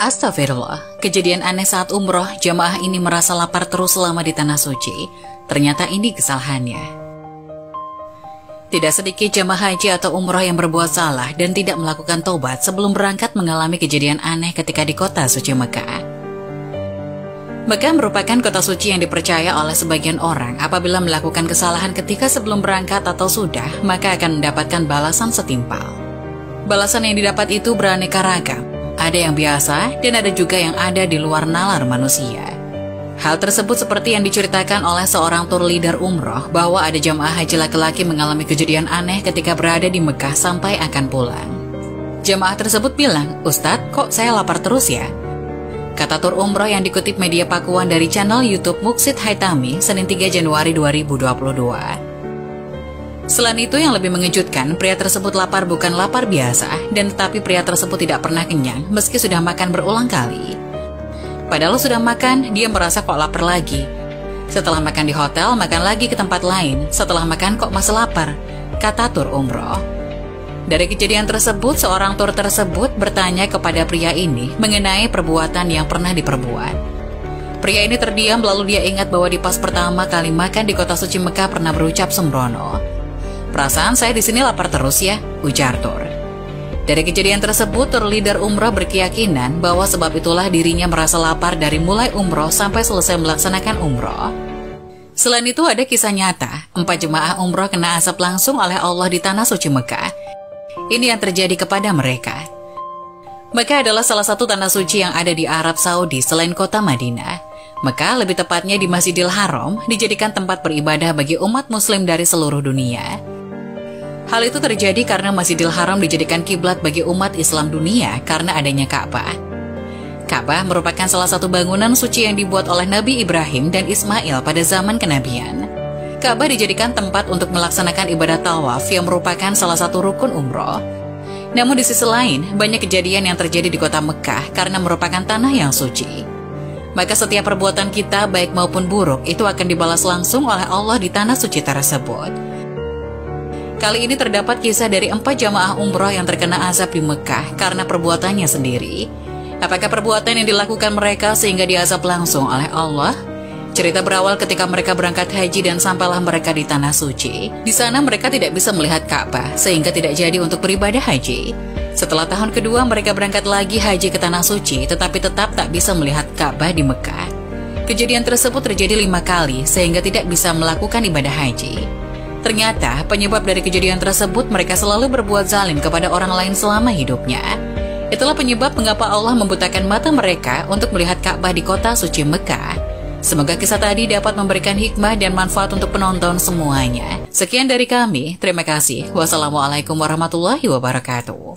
Astagfirullah, kejadian aneh saat umroh, jamaah ini merasa lapar terus selama di Tanah Suci. Ternyata ini kesalahannya. Tidak sedikit jamaah haji atau umroh yang berbuat salah dan tidak melakukan taubat sebelum berangkat mengalami kejadian aneh ketika di kota suci Mekah. Mekah merupakan kota suci yang dipercaya oleh sebagian orang apabila melakukan kesalahan ketika sebelum berangkat atau sudah, maka akan mendapatkan balasan setimpal. Balasan yang didapat itu beraneka ragam. Ada yang biasa dan ada juga yang ada di luar nalar manusia. Hal tersebut seperti yang diceritakan oleh seorang tour leader umroh bahwa ada jamaah haji laki-laki mengalami kejadian aneh ketika berada di Mekah sampai akan pulang. Jamaah tersebut bilang, "Ustadz, kok saya lapar terus ya?" Kata tur umroh yang dikutip media Pakuan dari channel YouTube Muksid Haitami, Senin 3 Januari 2022. Selain itu yang lebih mengejutkan, pria tersebut lapar bukan lapar biasa, dan tetapi pria tersebut tidak pernah kenyang meski sudah makan berulang kali. Padahal sudah makan, dia merasa kok lapar lagi. Setelah makan di hotel, makan lagi ke tempat lain. Setelah makan kok masih lapar, kata tur umroh. Dari kejadian tersebut, seorang tur tersebut bertanya kepada pria ini mengenai perbuatan yang pernah diperbuat. Pria ini terdiam lalu dia ingat bahwa di pas pertama kali makan di kota suci Mekah pernah berucap sembrono. "Perasaan saya di sini lapar terus ya," ujar tur. Dari kejadian tersebut, tur leader umroh berkeyakinan bahwa sebab itulah dirinya merasa lapar dari mulai umroh sampai selesai melaksanakan umroh. Selain itu ada kisah nyata, 4 jemaah umroh kena azab langsung oleh Allah di Tanah Suci Mekah. Ini yang terjadi kepada mereka. Mekah adalah salah satu tanah suci yang ada di Arab Saudi selain kota Madinah. Mekah, lebih tepatnya di Masjidil Haram, dijadikan tempat beribadah bagi umat muslim dari seluruh dunia. Hal itu terjadi karena Masjidil Haram dijadikan kiblat bagi umat Islam dunia karena adanya Ka'bah. Ka'bah merupakan salah satu bangunan suci yang dibuat oleh Nabi Ibrahim dan Ismail pada zaman kenabian. Ka'bah dijadikan tempat untuk melaksanakan ibadah tawaf yang merupakan salah satu rukun umroh. Namun di sisi lain, banyak kejadian yang terjadi di kota Mekah karena merupakan tanah yang suci. Maka setiap perbuatan kita, baik maupun buruk, itu akan dibalas langsung oleh Allah di tanah suci tersebut. Kali ini terdapat kisah dari 4 jamaah umroh yang terkena azab di Mekah karena perbuatannya sendiri. Apakah perbuatan yang dilakukan mereka sehingga diazab langsung oleh Allah? Cerita berawal ketika mereka berangkat haji dan sampailah mereka di Tanah Suci. Di sana mereka tidak bisa melihat Ka'bah sehingga tidak jadi untuk beribadah haji. Setelah tahun kedua mereka berangkat lagi haji ke Tanah Suci tetapi tetap tak bisa melihat Ka'bah di Mekah. Kejadian tersebut terjadi 5 kali sehingga tidak bisa melakukan ibadah haji. Ternyata penyebab dari kejadian tersebut mereka selalu berbuat zalim kepada orang lain selama hidupnya. Itulah penyebab mengapa Allah membutakan mata mereka untuk melihat Ka'bah di kota suci Mekah. Semoga kisah tadi dapat memberikan hikmah dan manfaat untuk penonton semuanya. Sekian dari kami, terima kasih. Wassalamualaikum warahmatullahi wabarakatuh.